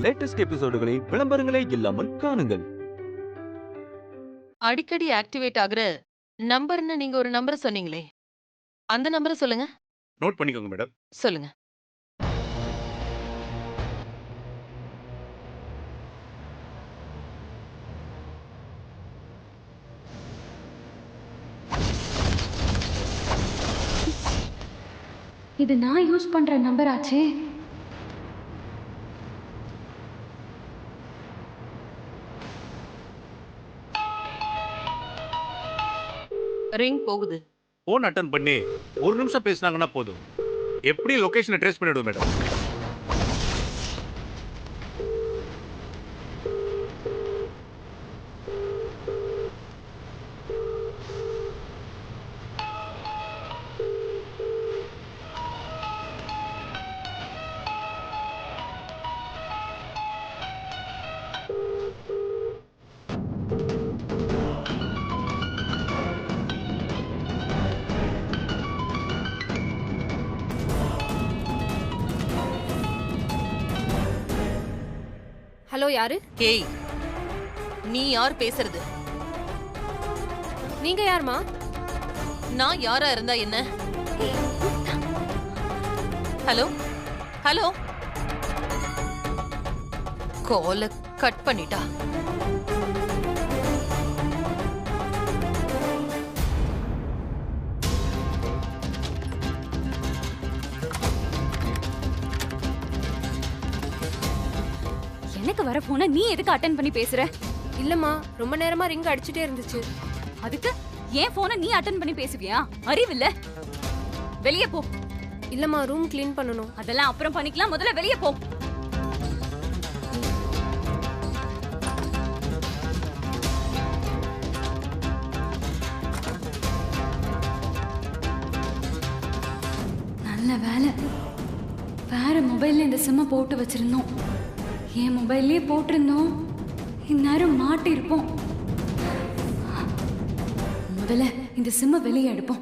Latest எபிசோடுகளை விளம்பரங்களே இல்லாமல் காணுங்கள். அடிக்கடி ஆக்டிவேட் ஆகுற நம்பர்னு நீங்க ஒரு நம்பர் சொன்னீங்களே, அந்த நம்பரை சொல்லுங்க. நோட் பண்ணிக்கோங்க மேடம். சொல்லுங்க. இது நான் யூஸ் பண்ற நம்பர் ஆச்சே. ரிங் போகுது. ஃபோன் அட்டன் பண்ணி ஒரு நிமிஷம் பேசினாங்கன்னா போதும், எப்படி லொகேஷனை ட்ரேஸ் பண்ணிவிடுவோம் மேடம். ஹலோ, யாரு? ஏய், நீ யார் பேசுறது? நீங்க யாருமா? நான் யாரா இருந்தா என்ன? ஹலோ ஹலோ, காலை கட் பண்ணிட்டா. எனக்கு வர போன நீ எதுக்கு அட்டெண்ட் பண்ணி பேசுற? இல்லம்மா, ரொம்ப நேரமா ரிங் அடிச்சுட்டே இருந்துச்சு. அதுக்கு ஏன் போனை நீ அட்டெண்ட் பண்ணி பேசுவியா? அறிவில்ல. வெளியே போ. இல்லம்மா, ரூம் க்ளீன் பண்ணணும். அதெல்லாம் அப்புறம் பண்ணிக்கலாம், முதல்ல வெளியே போ. நல்ல வேலை, வேற மொபைல்ல இந்த சிம்ம போட்டு வச்சிருந்தோம். என் மொபைல்லயே போட்டிருந்தோம், இந்நேரம் மாட்டிருப்போம். முதல்ல இந்த சிம்ம வெளியே எடுப்போம்.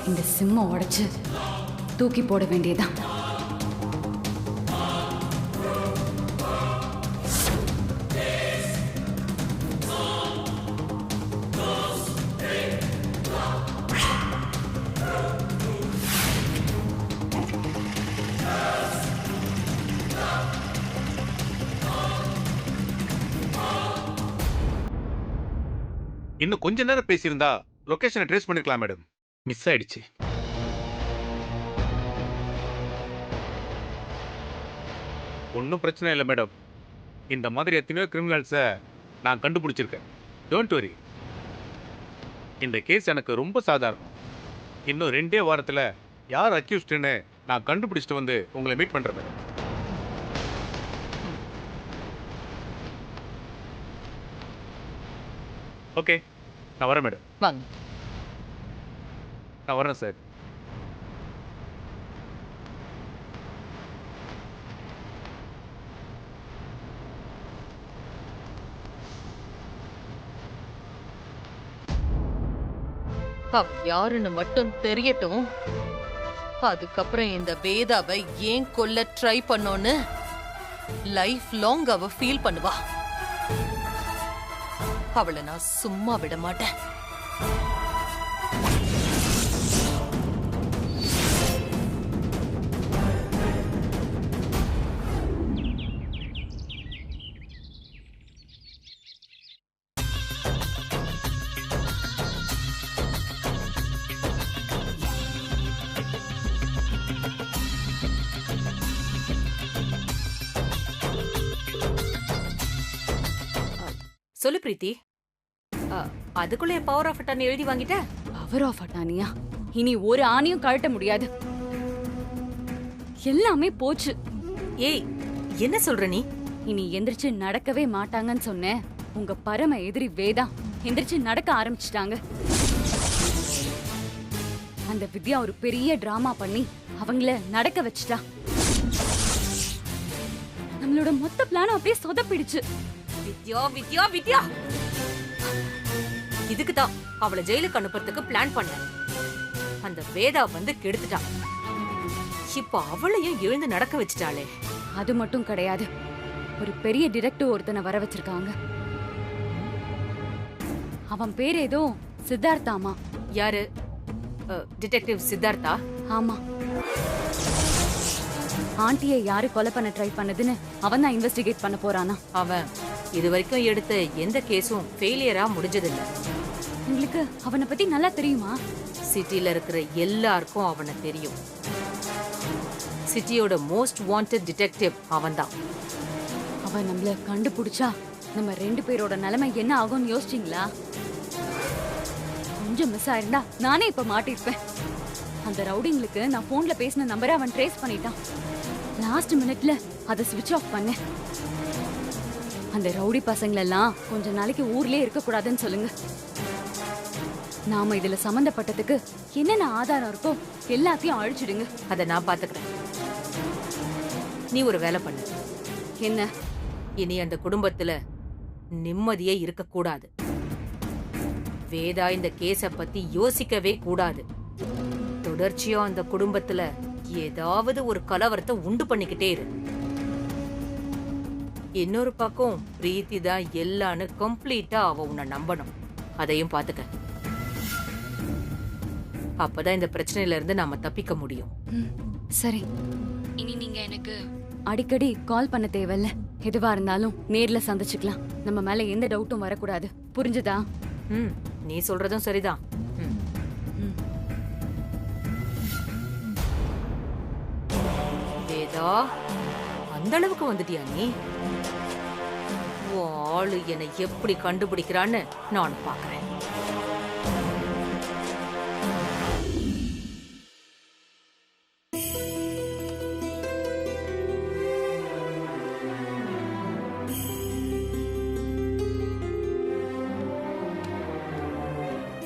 இந்த சிம்ம உடைச்சு தூக்கி போட வேண்டியதான். இன்னும் கொஞ்ச நேரம் பேசியிருந்தா லொகேஷனை ட்ரேஸ் பண்ணிருக்கலாம் மேடம். மிஸ் ஆயிடுச்சு. ஒன்றும் பிரச்சனை இல்லை மேடம். இந்த மாதிரி எத்தனையோ கிரிமினல்ஸை நான் கண்டுபிடிச்சிருக்கேன். Don't worry. இந்த கேஸ் எனக்கு ரொம்ப சாதாரணம். இன்னும் 2 வாரத்தில் யார் அக்யூஸ்டுன்னு நான் கண்டுபிடிச்சிட்டு வந்து உங்களை மீட் பண்ணுறேன் மேடம். ஓகே, நான் வரேன் மேடம். வாங்க. நான் வரேன் சார். அவ யாருன்னு மட்டும் தெரியட்டும். அதுக்கப்புறம் இந்த வேதாவை ஏன் கொல்ல ட்ரை பண்ணோன்னு லைஃப் லாங் அவ ஃபீல் பண்ணுவா. அவளை நான் சும்மா விட மாட்டேன். சொல்லு பிரீத்தி. அதுக்குள்ள பவர் ஆஃப் அட்டானி எழுதி வாங்கிட்ட? பவர் ஆஃப் அட்டானியா? இனி ஒரு ஆணியும் கழட்ட முடியாது. எல்லாமே போச்சு. ஏய், என்ன சொல்ற நீ? இனி எந்திரிச்சு நடக்கவே மாட்டாங்கன்னு சொன்னேன். உங்க பரம எதிரி வேதா எந்திரிச்சு நடக்க ஆரம்பிச்சிட்டாங்க. அந்த வித்யா ஒரு பெரிய டிராமா பண்ணி அவங்கள நடக்க வச்சிட்டா. அவளோட மொத்த பிளானும் அப்படியே சொதப்பிடுச்சு. வித்யா வித்யா வித்யா, இதுக்கு தான் அவளை ஜெயிலுக்கு அனுப்புறதுக்கு பிளான் பண்ண. அந்த வேதா வந்து கெடுத்துட்டான். இப்ப அவளையும் எழுந்து நடக்க வச்சுட்டாளே. அது மட்டும் கிடையாது, ஒரு பெரிய டிடெக்டிவ் ஒருத்தனை வர வச்சிருக்காங்க. அவன் பேர் ஏதோ சித்தார்த்தாமா. யாரு? டிடெக்டிவ் சித்தார்த்தா? ஆமா, ஆண்டியை யாரு கொலை பண்ண ட்ரை பண்ணதுன்னு அவன் தான் இன்வெஸ்டிகேட் பண்ண போறானா. அவன் இது வரைக்கும் எடுத்த எந்த கேஸும் ஃபெயிலியரா முடிஞ்சதில்லை. உங்களுக்கு அவனை பத்தி நல்லா தெரியுமா? சிட்டில இருக்கிற எல்லாருக்கும் அவனை தெரியும். சிட்டியோட மோஸ்ட் வாண்டட் டிடெக்டிவ் அவன்தான். அவன் நம்மள கண்டுபிடிச்சா நம்ம 2 பேரோட நிலைமை என்ன ஆகும்னு யோசிச்சீங்களா? கொஞ்சம் மிஸ் ஆயிருந்தா நானே இப்ப மாட்டிருப்பேன். அந்த ரவுடிங்களுக்கு நான் போன்ல பேசின நம்பரை அவன் ட்ரேஸ் பண்ணிட்டான். லாஸ்ட் மினிட்ல அதை ஸ்விட்ச் ஆஃப் பண்ணேன். அந்த ரவுடி பசங்களெல்லாம் கொஞ்ச நாளைக்கு ஊர்லயே இருக்க கூடாதுன்னு சொல்லுங்க. நாம இதுல சம்பந்தப்பட்டதுக்கு என்னென்ன ஆதாரம் இருக்கோ எல்லாத்தையும் அழிச்சிடுங்க. அதை நான் பாத்துக்கிறேன். நீ ஒரு வேலை பண்ணு. என்ன? இனி அந்த குடும்பத்துல நிம்மதியே இருக்க கூடாது. வேதா இந்த கேஸ பத்தி யோசிக்கவே கூடாது. தொடர்ச்சியா அந்த குடும்பத்துல ஏதாவது ஒரு கலவரத்தை உண்டு பண்ணிக்கிட்டே இரு. இன்னொரு பக்கம் பிரீத்தி தான் எல்லான்னு கம்ப்ளீட்டா அவ உன்னை நம்பணும். அதையும் பாத்துக்க. அப்பதான் இந்த பிரச்சனையில இருந்து நாம தப்பிக்க முடியும். சரி, இனி நீங்க எனக்கு அடிக்கடி கால் பண்ண தேவையில்ல. எதுவா இருந்தாலும் நேர்ல சந்திச்சுக்கலாம். நம்ம மேல எந்த டவுட்டும் வரக்கூடாது. புரிஞ்சுதா? நீ சொல்றதும் சரிதான். வேதா, அந்த அளவுக்கு வந்துட்டியா நீ? ஆளு என்னை எப்படி கண்டுபிடிக்கிறான்னு நான் பாக்குறேன்.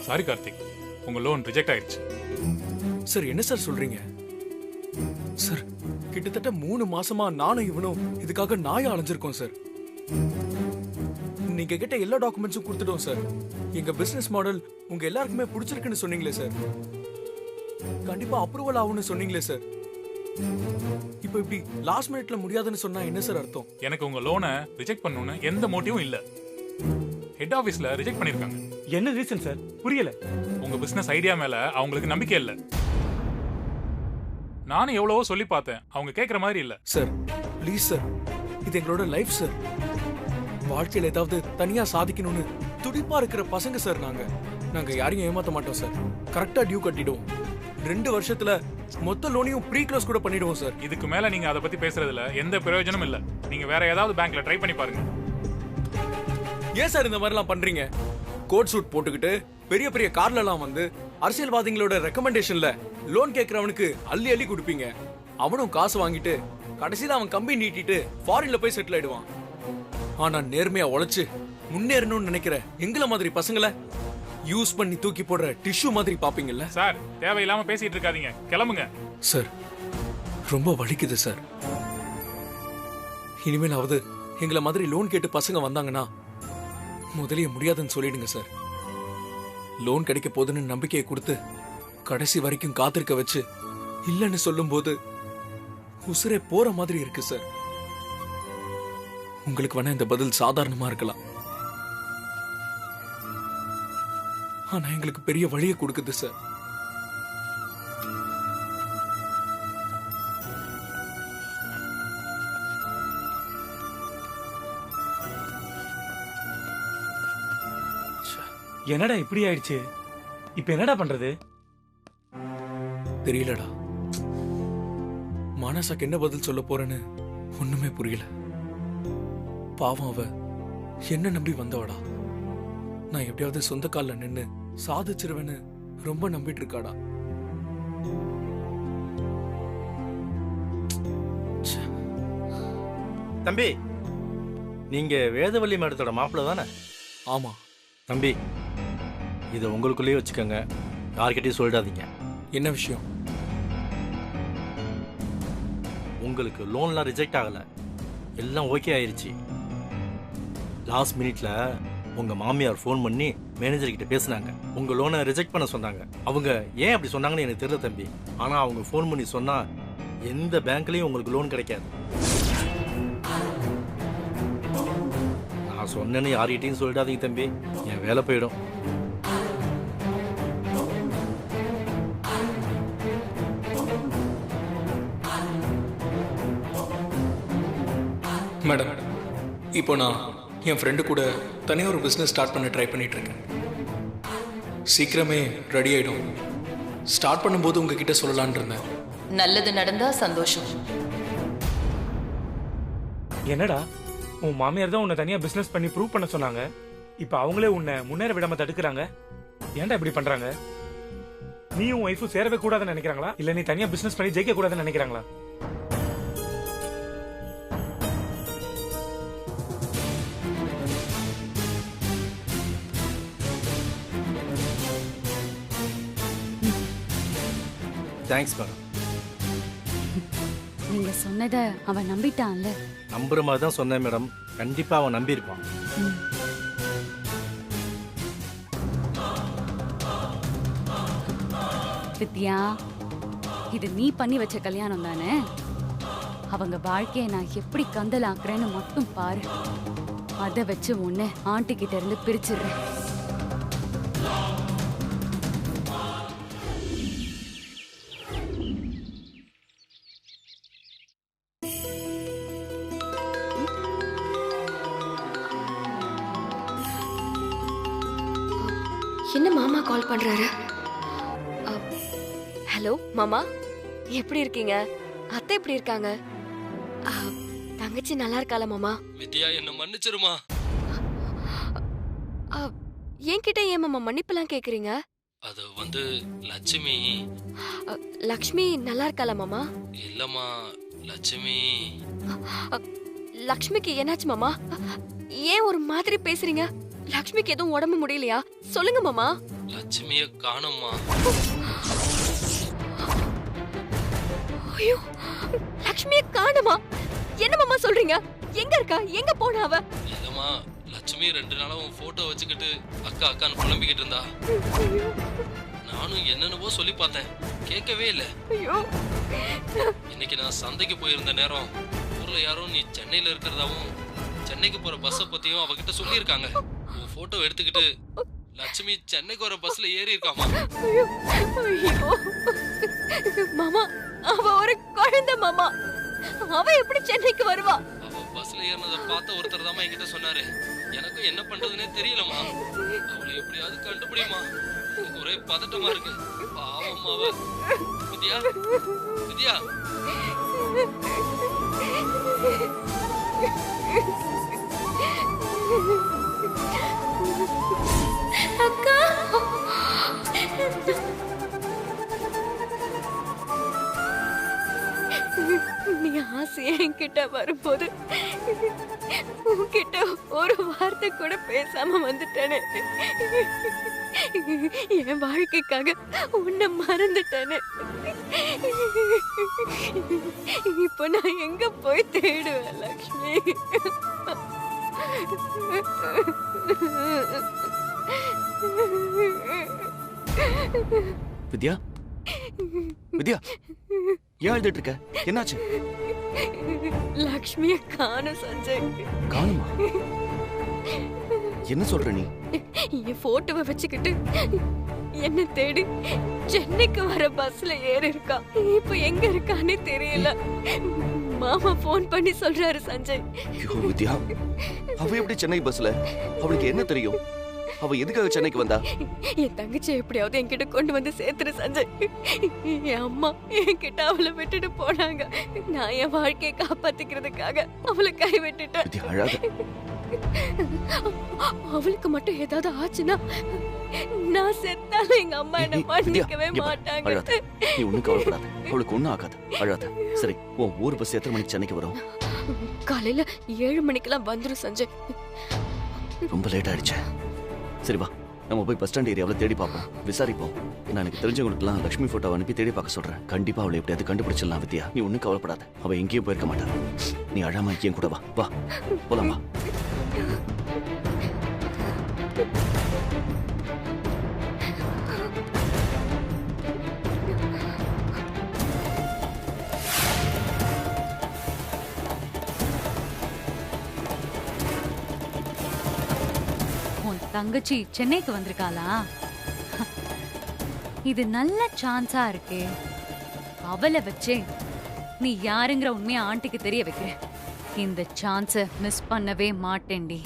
சாரி கார்த்திக், உங்க லோன் ரிஜெக்ட் ஆயிடுச்சு. சார் என்ன சார் சொல்றீங்க? சார் கிட்டத்தட்ட 3 மாசமா நானும் இவனும் இதுக்காக நாயா அலைஞ்சிருக்கோம் சார். நீங்க கிட்ட எல்லா டாக்குமெண்ட்ஸும் கொடுத்துட்டோம் சார். எங்க பிசினஸ் மாடல் உங்க எல்லாருக்குமே பிடிச்சிருக்குன்னு சொன்னீங்களே சார். கண்டிப்பா அப்ரூவல் ஆகும்னு சொன்னீங்களே சார். இப்போ இப்படி லாஸ்ட் மினிட்ல முடியாதுன்னு சொன்னா என்ன சார் அர்த்தம்? எனக்கு உங்க லோனை ரிஜெக்ட் பண்ணணும்னு எந்த மோட்டிவும் இல்ல. ஹெட் ஆபீஸ்ல ரிஜெக்ட் பண்ணிருக்காங்க. என்ன ரீசன் சார்? புரியல. உங்க பிசினஸ் ஐடியா மேல அவங்களுக்கு நம்பிக்கை இல்ல. நானும் எவ்வளவோ சொல்லி பார்த்தேன், அவங்க கேக்குற மாதிரி இல்ல. சார் ப்ளீஸ் சார், இது எங்களோட லைஃப் சார். வாழ்க்கையில ஏதாவது தனியா சாதிக்கணும்னு துடிப்பா இருக்கிற பசங்க சார். நாங்க யாரையும் ஏமாத்த மாட்டோம் சார். கரெக்டா டியூ கட்டிடுவோம். 2 வருஷத்துல மொத்த லோனையும் ப்ரீ க்ளோஸ் கூட பண்ணிடுவோம் சார். இதுக்கு மேல நீங்க அதை பத்தி பேசுறதுல எந்த பிரயோஜனமும் இல்ல. நீங்க வேற ஏதாவது பேங்க்ல ட்ரை பண்ணி பாருங்க. ஏன் சார் இந்த மாதிரிலாம் பண்றீங்க? கோட் சூட் போட்டுக்கிட்டு பெரிய பெரிய கார்ல எல்லாம் வந்து அரசியல்வாதிகளோட ரெக்கமெண்டேஷன்ல லோன் கேட்கறவனுக்கு அள்ளி அள்ளி கொடுப்பீங்க. அவனும் காசு வாங்கிட்டு கடைசியில அவன் கம்பி நீட்டிட்டு ஃபாரின்ல போய் செட்டில் ஆயிடுவான். ஆனா நேர்மையா உழைச்சு முன்னேறணும்னு நினைக்கிற எங்களை மாதிரி பசங்களை யூஸ் பண்ணி தூக்கி போடுற டிஷ்யூ மாதிரி பாப்பீங்கல்ல சார். தேவையில்லாம பேசிட்டு இருக்காதீங்க, கிளம்புங்க. சார் ரொம்ப வலிக்குது சார். இனிமேலாவது எங்களை மாதிரி லோன் கேட்டு பசங்க வந்தாங்கன்னா முதலிய முடியாதுன்னு சொல்லிடுங்க சார். லோன் கிடைக்க போதுன்னு நம்பிக்கையை கொடுத்து கடைசி வரைக்கும் காத்திருக்க வச்சு இல்லைன்னு சொல்லும் போது உசுரே போற மாதிரி இருக்கு சார். உங்களுக்கு வேணா இந்த பதில் சாதாரணமா இருக்கலாம், ஆனா எங்களுக்கு பெரிய வழியை கொடுக்குது சார். என்னடா இப்படி ஆயிடுச்சு? இப்ப என்னடா பண்றது? தெரியலடா. மானசாக்கு என்ன பதில் சொல்ல போறேன்னு ஒண்ணுமே புரியல. பாவம், அவ என்ன நம்பி வந்தவடா. நான் எப்படியாவது சொந்த கால்ல நின்னு சாதிச்சிருவேன்னு ரொம்ப நம்பிட்டு இருக்காடா. தம்பி, நீங்க வேதவள்ளி மேடத்தோட மாப்பிள்ள தானே? ஆமா தம்பி, இதை உங்களுக்குள்ளேயே வச்சுக்கோங்க, யார்கிட்டயும் சொல்லிடாதீங்க. என்ன விஷயம்? உங்களுக்கு லோன்லாம் ரிஜெக்ட் ஆகல, எல்லாம் ஓகே ஆயிருச்சு. லாஸ்ட் மினிட்ல உங்க மாமியார் ஃபோன் பண்ணி மேனேஜர் கிட்ட பேசினாங்க. உங்க லோனை ரிஜெக்ட் பண்ண சொன்னாங்க. அவங்க ஏன் அப்படி சொன்னாங்கன்னு எனக்கு தெரியல தம்பி. ஆனா அவங்க ஃபோன் பண்ணி சொன்னா எந்த பேங்க்லயும் உங்களுக்கு லோன் கிடைக்காது. நான் சொன்னேன்னு யார்கிட்டையும் சொல்லிடாதீங்க தம்பி, என் வேலை போயிடும். மேடம், இப்போ நான் என் ஃப்ரெண்டு கூட தனியாக ஒரு பிஸ்னஸ் ஸ்டார்ட் பண்ண ட்ரை பண்ணிட்டு இருக்கேன். சீக்கிரமே ரெடி ஆயிடும். ஸ்டார்ட் பண்ணும்போது உங்ககிட்ட சொல்லலான் இருந்தேன். நல்லது நடந்தா சந்தோஷம். என்னடா உன் மாமியார் தான் உன்னை தனியா பிசினஸ் பண்ணி ப்ரூவ் பண்ண சொன்னாங்க. இப்ப அவங்களே உன்னை முன்னேற விடாம தடுக்கிறாங்க. ஏன்டா இப்படி பண்றாங்க? நீயும் உன் ஒய்ஃபும் சேரவே கூடாதுன்னு நினைக்கிறாங்களா, இல்ல நீ தனியா பிசினஸ் பண்ணி ஜெயிக்க கூடாதுன்னு நினைக்கிறாங்களா? Thanks madam. நீங்க சொன்னதை அவன் நம்பிட்டான்ல. நம்புற மாதிரி தான் சொன்னேன் மேடம். கண்டிப்பா அவன் நம்பியிருப்பான். வித்யா, இது நீ பண்ணி வச்ச கல்யாணம் தானே? அவங்க வாழ்க்கையை நான் எப்படி கந்தலாக்குறேன்னு மட்டும் பாரு. அதை வச்சு உன்னை ஆண்டி கிட்ட இருந்து பிரிச்சிடுறேன். என்ன மாமா கால் பண்றாரு? ஹலோ மாமா, எப்படி இருக்கீங்க? அத்தை எப்படி இருக்காங்க? தங்கச்சி நல்லா இருக்காளா மாமா? வித்யா, என்ன மன்னிச்சிருமா. என்கிட்ட ஏன் மாமா மன்னிப்பெல்லாம் கேக்குறீங்க? அது வந்து லட்சுமி. லக்ஷ்மி நல்லா இருக்காளா மாமா? இல்லம்மா, லட்சுமி. லக்ஷ்மிக்கு என்னாச்சு மாமா? ஏன் ஒரு மாதிரி பேசுறீங்க? லக்ஷ்மிக்கு எதுவும் உடம்பு முடியலையா? சொல்லுங்க மாமா. லட்சுமிய காணோம்மா. ஐயோ, லக்ஷ்மிய காணுமா? என்ன மாமா சொல்றீங்க? எங்க இருக்கா? எங்க போனா அவ? இல்லம்மா, லட்சுமி 2 நாளா உன் போட்டோ வச்சுக்கிட்டு அக்கா அக்கான்னு புலம்பிக்கிட்டு இருந்தா. நானும் என்னென்னவோ சொல்லி பார்த்தேன், கேட்கவே இல்லை. இன்னைக்கு நான் சந்தைக்கு போயிருந்த நேரம் ஊர்ல யாரும் நீ சென்னையில இருக்கிறதாவும் சென்னைக்கு போற பஸ்ஸை பத்தியும் அவகிட்ட சொல்லியிருக்காங்க. உன் போட்டோ எடுத்துக்கிட்டு லட்சுமி சென்னைக்கு வர பஸ்ல ஏறி இருக்காமா. மாமா, அவ ஒரு குழந்தை மாமா. அவ எப்படி சென்னைக்கு வருவா? அவ பஸ்ல ஏறினதை பார்த்த ஒருத்தர் தான் என்கிட்ட சொன்னாரு. எனக்கும் என்ன பண்றதுன்னே தெரியலமா. அவளை எப்படியாவது கண்டுபிடிமா. எனக்கு ஒரே பதட்டமா இருக்கு. பாவம் அவ. வித்யா, வித்யா. அக்கா, நீ ஆசையா என்கிட்ட வரும்போது உன்கிட்ட ஒரு வார்த்தை கூட பேசாம வந்துட்டேனே. என் வாழ்க்கைக்காக உன்னை மறந்துட்டேனே. இப்ப நான் எங்க போய் தேடுவேன் லக்ஷ்மி? வித்யா, வித்யா, ஏன் அழுதுட்டு இருக்க? என்னாச்சு? லக்ஷ்மிய காணோம் சஞ்சய். காணுமா? என்ன சொல்ற நீ? என் போட்டோவை வச்சுக்கிட்டு என்ன தேடி சென்னைக்கு வர பஸ்ல ஏறி இருக்கா. இப்ப எங்க இருக்கானே தெரியல. மாமா போன் பண்ணி சொல்றாரு சஞ்சய். வித்யா, அவ எப்படி சென்னை பஸ்ல? அவளுக்கு என்ன தெரியும்? அவ எதுக்காக சென்னைக்கு வந்தா? என் தங்கச்சி எப்படியாவது என்கிட்ட கொண்டு வந்து சேர்த்துரு சஞ்சய். என் அம்மா என்கிட்ட அவளை விட்டுட்டு போனாங்க. நான் என் வாழ்க்கையை காப்பாத்திக்கிறதுக்காக அவளை கை விட்டுட்டேன். அவளுக்கு மட்டும் ஏதாவது ஆச்சுன்னா நான் செத்தாலும் எங்க அம்மா என்ன மன்னிக்கவே மாட்டாங்க. நீ ஒண்ணும் கவலைப்படாத, அவளுக்கு ஒண்ணும் ஆகாது. அழாத. சரி, உன் ஊர் பஸ் எத்தனை மணிக்கு சென்னைக்கு வரும்? காலையில 7 மணிக்கெல்லாம் வந்துரும் சஞ்சய். ரொம்ப லேட் ஆயிடுச்சு. சரி வா, நம்ம போய் பஸ் ஸ்டாண்ட் ஏரியாவில் தேடி பார்ப்போம், விசாரிப்போம். நான் எனக்கு தெரிஞ்சவங்களுக்குலாம் லட்சுமி போட்டோவை அனுப்பி தேடி பார்க்க சொல்றேன். கண்டிப்பா அவளை எப்படியாவது கண்டுபிடிச்சிடலாம் வித்யா. நீ ஒன்றும் கவலைப்படாத, அவ எங்கேயும் போயிருக்க மாட்டா. நீ அழாம எங்கேயும் கூட வா. வா போலாம் வா. தங்கச்சி சென்னைக்கு வந்திருக்காளா? இது நல்ல சான்ஸா இருக்கு. அவளை வச்சே நீ யாருங்கிற உண்மையை ஆண்டிக்கு தெரிய வைக்கிற. இந்த சான்ஸ மிஸ் பண்ணவே மாட்டேன்டி.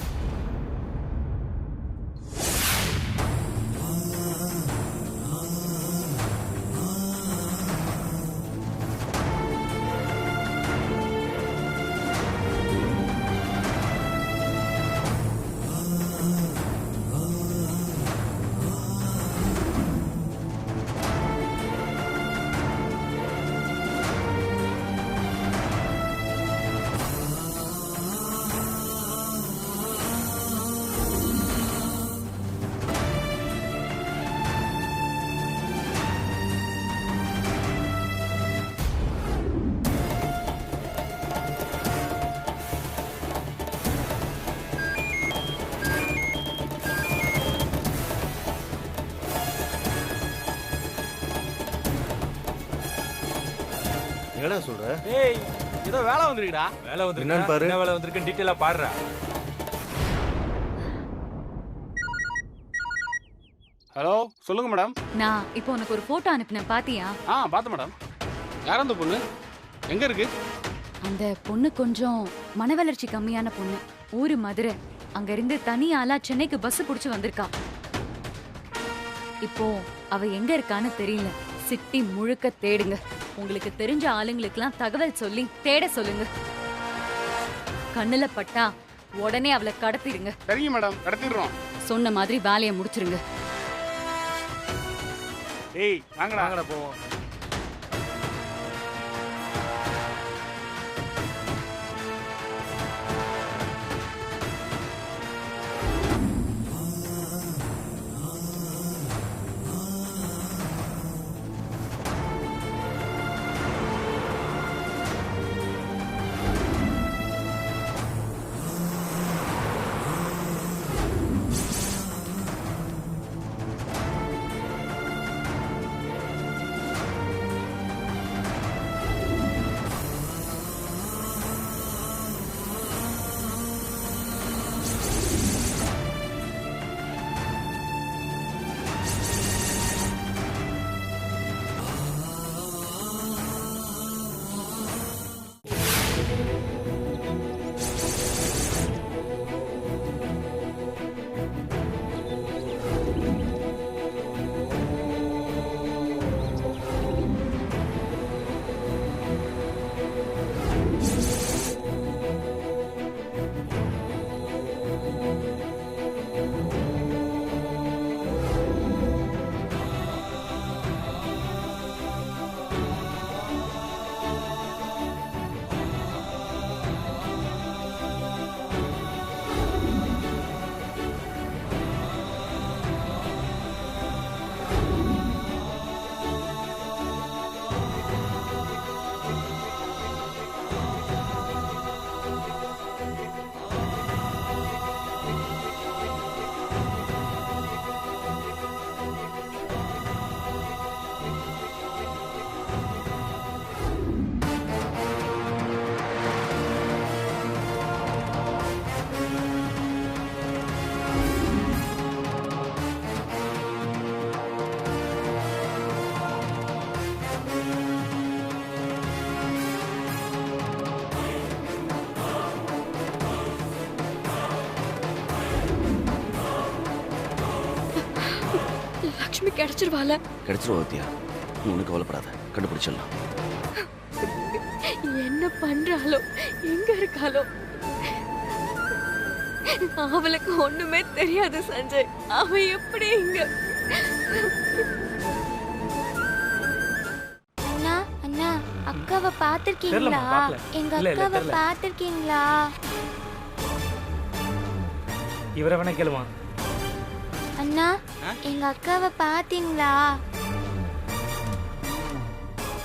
என்னடா சொல்ற? ஏய் ஏதோ வேலை வந்திருக்குடா. வேலை என்னன்னு வந்திருக்கு பாரு. என்ன வேலை வந்திருக்கு டீடைலா பாருடா. ஹலோ சொல்லுங்க மேடம். நான் இப்போ உனக்கு ஒரு போட்டோ அனுப்பினேன், பாத்தியா? பார்த்தேன் மேடம். யார் அந்த பொண்ணு? எங்க இருக்கு? அந்த பொண்ணு கொஞ்சம் மன வளர்ச்சி கம்மியான பொண்ணு. ஊரு மதுரை. அங்க இருந்து தனி ஆளா சென்னைக்கு பஸ் புடிச்சு வந்திருக்கா. இப்போ அவ எங்க இருக்கான்னு தெரியல. சிட்டி முழுக்க தேடுங்க. உங்களுக்கு தெரிஞ்ச ஆளுங்களுக்கெல்லாம் தகவல் சொல்லி தேட சொல்லுங்க. கண்ணுல பட்டா உடனே அவளை கடத்திடுங்க. சரிங்க மேடம், கடத்திடுறோம். சொன்ன மாதிரி வேலையை முடிச்சிருங்க. ஏய் வாங்கடா போவோம். லக்ஷ்மி கிடைச்சிருவாள? கிடைச்சிருவா வித்யா, நீ ஒன்றும் கவலைப்படாத, கண்டுபிடிச்சிடலாம். என்ன பண்றாளோ, எங்க இருக்காளோ? அவளுக்கு ஒண்ணுமே தெரியாது சஞ்சய். அவ எப்படி இங்க? அண்ணா அண்ணா, அக்காவை பாத்திருக்கீங்களா? எங்க அக்காவை பாத்திருக்கீங்களா? இவரை வேணா கேளுமா. அண்ணா எங்க அக்காவை பாத்தீங்களா?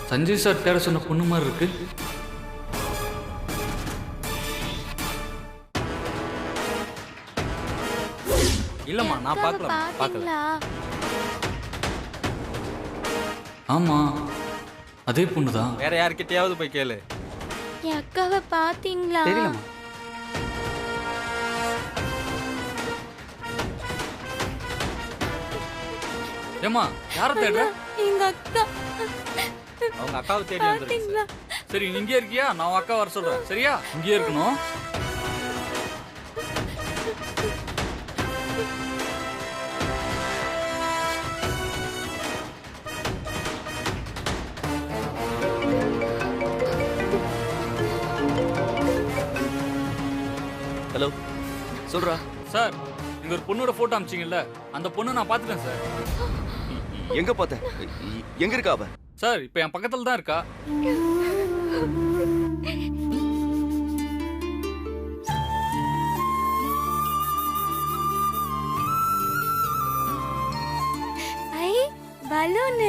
சஞ்சய் சார் தேட சொன்ன பொண்ணு மாதிரி இருக்கு. இல்லம்மா நான் பார்க்கல. ஆமா அதே பொண்ணு தான். வேற யார்கிட்டயாவது போய் கேளு. என் அக்காவை பாத்தீங்களா? தெரியலம்மா. ஏமா யார தேடுற? எங்க அக்கா. அவங்க அக்காவை தேடி வந்திருக்கீங்க. சரி நீ இங்கே இருக்கியா? நான் உன் அக்கா வர சொல்றேன். சரியா? இங்கே இருக்கணும். ஹலோ சொல்றா. சார் இங்க ஒரு பொண்ணோட போட்டோ அனுப்பிச்சிங்கல்ல, அந்த பொண்ணை நான் பார்த்துட்டேன் சார். எங்க பார்த்த? எங்க இருக்கா அவ? சார் இப்போ என் பக்கத்துல தான் இருக்கா. ஐ பலூன்.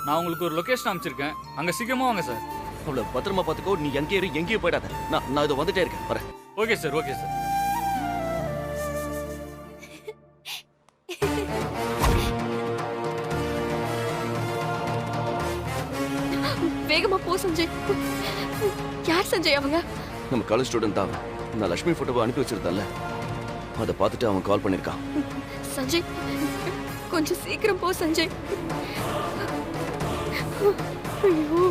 நான் உங்களுக்கு ஒரு லொகேஷன் அனுப்பிச்சிருக்கேன், அங்க சீக்கிரமா வாங்க சார். அவளை பத்திரமா பார்த்துக்கோ. நீ எங்கேயும் போயிடாத. நான் இதை வந்துட்டே இருக்கேன். வரேன். Okay sir, okay sir. வேகமா போ சஞ்சய். யார் சஞ்சய் அவங்க? நம்ம காலேஜ் ஸ்டூடெண்ட் தான். நான் லட்சுமி போட்டோவை அனுப்பி வச்சிருந்தேன்ல, அதை பார்த்துட்டு அவன் கால் பண்ணிருக்கான். சஞ்சய் கொஞ்சம் சீக்கிரம் போ சஞ்சய். ஐயோ